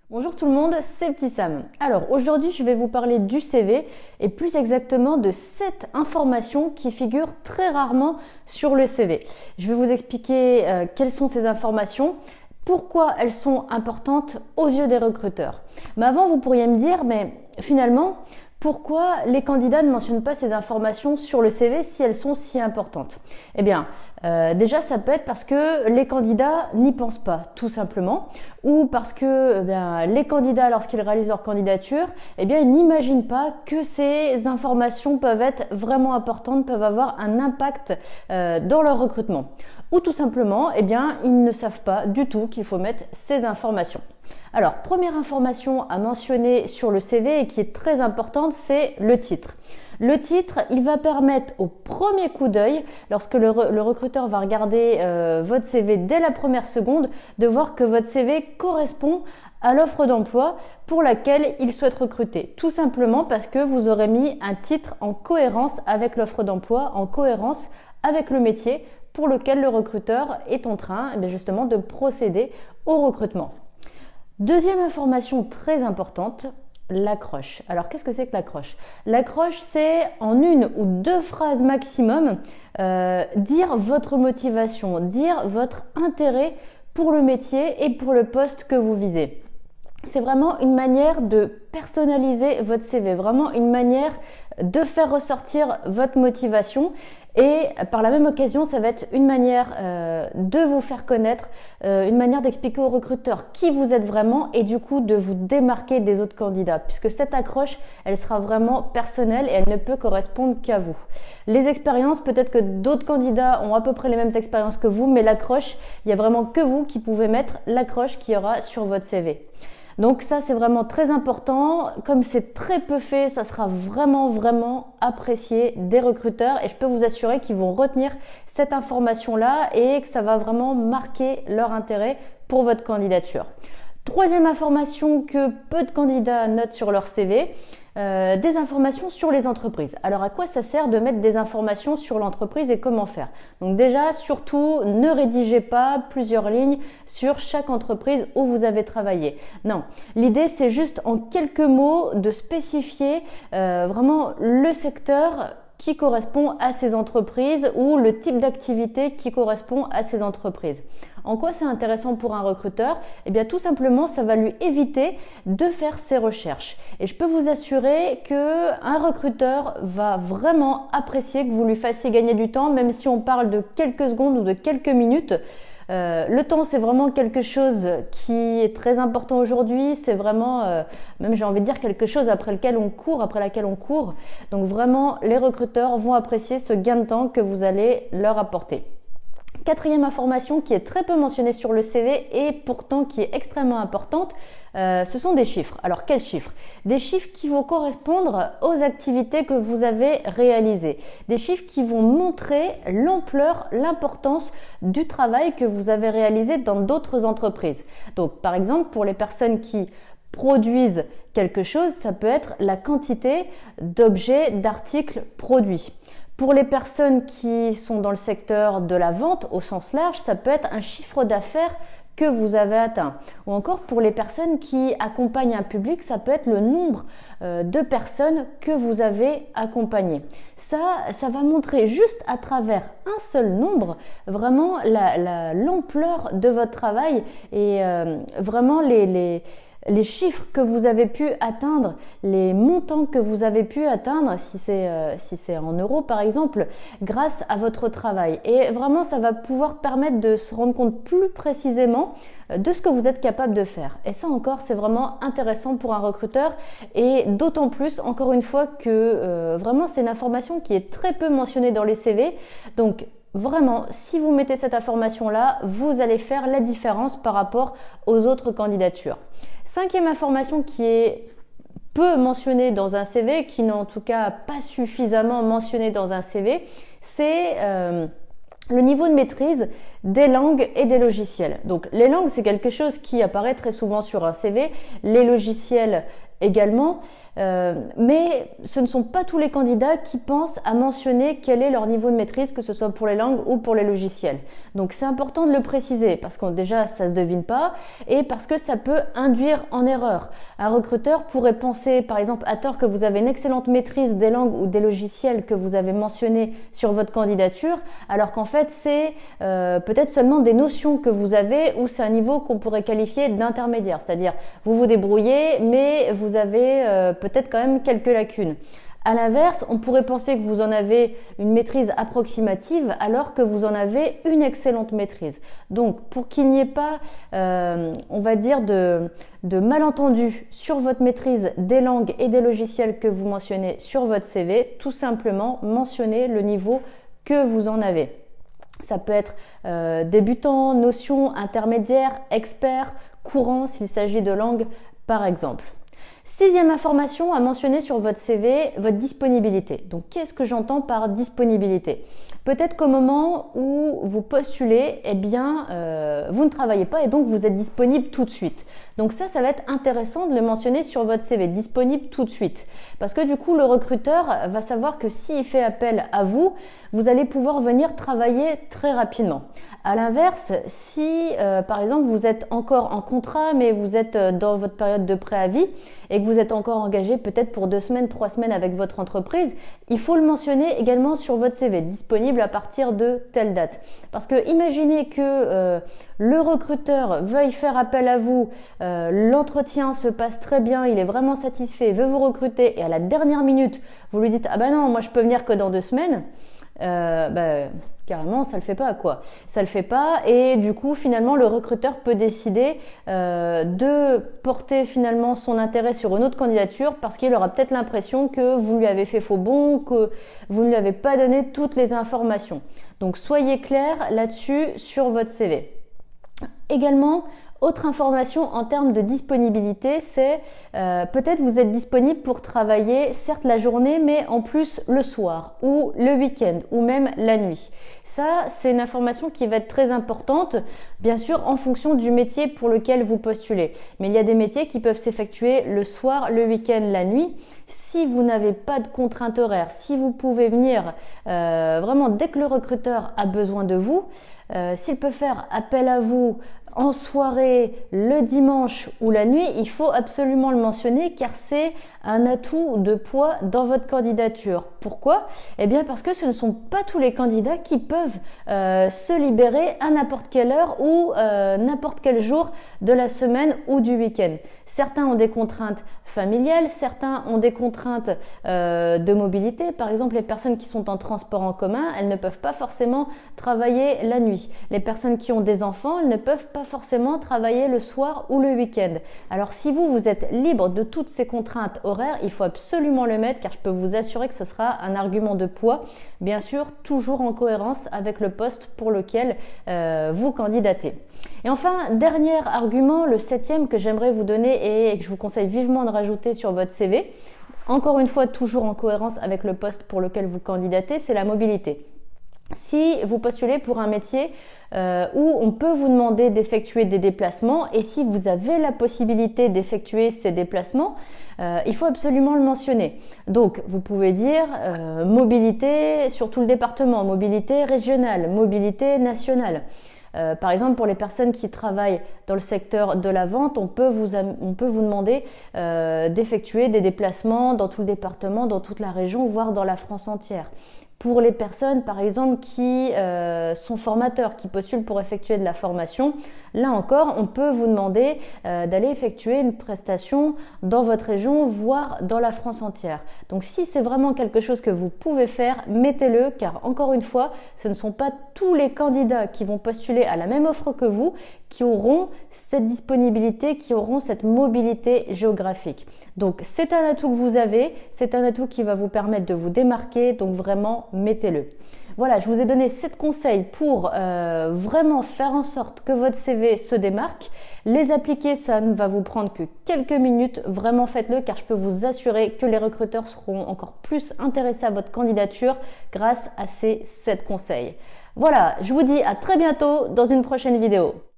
Bonjour tout le monde, c'est Petit Sam. Alors aujourd'hui je vais vous parler du CV et plus exactement de 7 informations qui figurent très rarement sur le CV. Je vais vous expliquer quelles sont ces informations, pourquoi elles sont importantes aux yeux des recruteurs. Mais avant vous pourriez me dire, mais finalement, pourquoi les candidats ne mentionnent pas ces informations sur le CV si elles sont si importantes? Eh bien, déjà ça peut être parce que les candidats n'y pensent pas, tout simplement, ou parce que les candidats, lorsqu'ils réalisent leur candidature, ils n'imaginent pas que ces informations peuvent être vraiment importantes, peuvent avoir un impact dans leur recrutement. Ou tout simplement, ils ne savent pas du tout qu'il faut mettre ces informations. Alors, première information à mentionner sur le CV et qui est très importante, c'est le titre. Le titre, il va permettre au premier coup d'œil, lorsque le recruteur va regarder votre CV dès la première seconde, de voir que votre CV correspond à l'offre d'emploi pour laquelle il souhaite recruter. Tout simplement parce que vous aurez mis un titre en cohérence avec l'offre d'emploi, en cohérence avec le métier pour lequel le recruteur est en train justement de procéder au recrutement. Deuxième information très importante, l'accroche. Alors qu'est-ce que c'est que l'accroche? L'accroche, c'est en une ou deux phrases maximum dire votre motivation, dire votre intérêt pour le métier et pour le poste que vous visez. C'est vraiment une manière de personnaliser votre CV, vraiment une manière de faire ressortir votre motivation et par la même occasion, ça va être une manière de vous faire connaître, une manière d'expliquer aux recruteurs qui vous êtes vraiment et du coup de vous démarquer des autres candidats puisque cette accroche, elle sera vraiment personnelle et elle ne peut correspondre qu'à vous. Les expériences, peut-être que d'autres candidats ont à peu près les mêmes expériences que vous, mais l'accroche, il n'y a vraiment que vous qui pouvez mettre l'accroche qu'il y aura sur votre CV. Donc ça, c'est vraiment très important. Comme c'est très peu fait, ça sera vraiment apprécié des recruteurs et je peux vous assurer qu'ils vont retenir cette information-là et que ça va vraiment marquer leur intérêt pour votre candidature. Troisième information que peu de candidats notent sur leur CV, des informations sur les entreprises. Alors à quoi ça sert de mettre des informations sur l'entreprise et comment faire? Donc déjà, surtout, ne rédigez pas plusieurs lignes sur chaque entreprise où vous avez travaillé. Non, l'idée c'est juste en quelques mots de spécifier vraiment le secteur qui correspond à ces entreprises ou le type d'activité qui correspond à ces entreprises. En quoi c'est intéressant pour un recruteur? Eh bien tout simplement, ça va lui éviter de faire ses recherches. Et je peux vous assurer qu'un recruteur va vraiment apprécier que vous lui fassiez gagner du temps, même si on parle de quelques secondes ou de quelques minutes. Le temps, c'est vraiment quelque chose qui est très important aujourd'hui. C'est vraiment, même j'ai envie de dire, quelque chose après laquelle on court. Donc vraiment, les recruteurs vont apprécier ce gain de temps que vous allez leur apporter. Quatrième information qui est très peu mentionnée sur le CV et pourtant qui est extrêmement importante, ce sont des chiffres. Alors quels chiffres? Des chiffres qui vont correspondre aux activités que vous avez réalisées. Des chiffres qui vont montrer l'ampleur, l'importance du travail que vous avez réalisé dans d'autres entreprises. Donc par exemple, pour les personnes qui produisent quelque chose, ça peut être la quantité d'objets, d'articles produits. Pour les personnes qui sont dans le secteur de la vente au sens large, ça peut être un chiffre d'affaires que vous avez atteint. Ou encore pour les personnes qui accompagnent un public, ça peut être le nombre de personnes que vous avez accompagnées. Ça va montrer juste à travers un seul nombre vraiment l'ampleur de votre travail et vraiment les chiffres que vous avez pu atteindre, les montants que vous avez pu atteindre, si c'est en euros par exemple, grâce à votre travail. Et vraiment, ça va pouvoir permettre de se rendre compte plus précisément de ce que vous êtes capable de faire. Et ça encore, c'est vraiment intéressant pour un recruteur et d'autant plus, encore une fois, que vraiment c'est une information qui est très peu mentionnée dans les CV. Donc, vraiment, si vous mettez cette information-là, vous allez faire la différence par rapport aux autres candidatures. Cinquième information qui est peu mentionnée dans un CV, qui n'est en tout cas pas suffisamment mentionnée dans un CV, c'est le niveau de maîtrise des langues et des logiciels. Donc les langues, c'est quelque chose qui apparaît très souvent sur un CV, les logiciels également, mais ce ne sont pas tous les candidats qui pensent à mentionner quel est leur niveau de maîtrise, que ce soit pour les langues ou pour les logiciels. Donc c'est important de le préciser parce que déjà ça se devine pas et parce que ça peut induire en erreur. Un recruteur pourrait penser par exemple à tort que vous avez une excellente maîtrise des langues ou des logiciels que vous avez mentionnés sur votre candidature, alors qu'en fait c'est peut-être seulement des notions que vous avez ou c'est un niveau qu'on pourrait qualifier d'intermédiaire, c'est-à-dire vous vous débrouillez mais vous avez peut-être quand même quelques lacunes. À l'inverse, on pourrait penser que vous en avez une maîtrise approximative alors que vous en avez une excellente maîtrise. Donc, pour qu'il n'y ait pas, on va dire, de malentendus sur votre maîtrise des langues et des logiciels que vous mentionnez sur votre CV, tout simplement mentionnez le niveau que vous en avez. Ça peut être débutant, notion, intermédiaire, expert, courant s'il s'agit de langue par exemple. Sixième information à mentionner sur votre CV, votre disponibilité. Donc, qu'est-ce que j'entends par disponibilité? Peut-être qu'au moment où vous postulez, eh bien, vous ne travaillez pas et donc vous êtes disponible tout de suite. Donc ça va être intéressant de le mentionner sur votre CV, disponible tout de suite. Parce que du coup, le recruteur va savoir que s'il fait appel à vous, vous allez pouvoir venir travailler très rapidement. À l'inverse, si par exemple vous êtes encore en contrat, mais vous êtes dans votre période de préavis et que vous êtes encore engagé peut-être pour 2 semaines, 3 semaines avec votre entreprise, il faut le mentionner également sur votre CV, disponible à partir de telle date. Parce que imaginez que le recruteur veuille faire appel à vous, l'entretien se passe très bien, il est vraiment satisfait, veut vous recruter et à la dernière minute, vous lui dites « Ah ben non, moi je peux venir que dans 2 semaines », carrément ça le fait pas quoi, ça le fait pas et du coup finalement le recruteur peut décider de porter finalement son intérêt sur une autre candidature parce qu'il aura peut-être l'impression que vous lui avez fait faux bond, que vous ne lui avez pas donné toutes les informations. Donc soyez clair là-dessus sur votre CV. Également, autre information en termes de disponibilité, c'est peut-être vous êtes disponible pour travailler certes la journée, mais en plus le soir ou le week-end ou même la nuit. Ça, c'est une information qui va être très importante, bien sûr en fonction du métier pour lequel vous postulez. Mais il y a des métiers qui peuvent s'effectuer le soir, le week-end, la nuit. Si vous n'avez pas de contrainte horaire, si vous pouvez venir vraiment dès que le recruteur a besoin de vous, s'il peut faire appel à vous en soirée, le dimanche ou la nuit, il faut absolument le mentionner car c'est un atout de poids dans votre candidature. Pourquoi? Eh bien parce que ce ne sont pas tous les candidats qui peuvent se libérer à n'importe quelle heure ou n'importe quel jour de la semaine ou du week-end. Certains ont des contraintes familiales, certains ont des contraintes de mobilité. Par exemple, les personnes qui sont en transport en commun, elles ne peuvent pas forcément travailler la nuit. Les personnes qui ont des enfants, elles ne peuvent pas forcément travailler le soir ou le week-end. Alors si vous êtes libre de toutes ces contraintes horaires, il faut absolument le mettre car je peux vous assurer que ce sera un argument de poids. Bien sûr, toujours en cohérence avec le poste pour lequel vous candidatez. Et enfin, dernier argument, le 7e que j'aimerais vous donner et que je vous conseille vivement de rajouter sur votre CV, encore une fois toujours en cohérence avec le poste pour lequel vous candidatez, c'est la mobilité. Si vous postulez pour un métier où on peut vous demander d'effectuer des déplacements et si vous avez la possibilité d'effectuer ces déplacements, il faut absolument le mentionner. Donc, vous pouvez dire mobilité sur tout le département, mobilité régionale, mobilité nationale. Par exemple, pour les personnes qui travaillent dans le secteur de la vente, on peut vous demander d'effectuer des déplacements dans tout le département, dans toute la région, voire dans la France entière. Pour les personnes, par exemple, qui sont formateurs, qui postulent pour effectuer de la formation, là encore, on peut vous demander d'aller effectuer une prestation dans votre région, voire dans la France entière. Donc, si c'est vraiment quelque chose que vous pouvez faire, mettez-le, car encore une fois, ce ne sont pas tous les candidats qui vont postuler à la même offre que vous qui auront cette disponibilité, qui auront cette mobilité géographique. Donc, c'est un atout que vous avez, c'est un atout qui va vous permettre de vous démarquer, donc vraiment, mettez-le. Voilà, je vous ai donné 7 conseils pour vraiment faire en sorte que votre CV se démarque. Les appliquer, ça ne va vous prendre que quelques minutes. Vraiment, faites-le car je peux vous assurer que les recruteurs seront encore plus intéressés à votre candidature grâce à ces 7 conseils. Voilà, je vous dis à très bientôt dans une prochaine vidéo.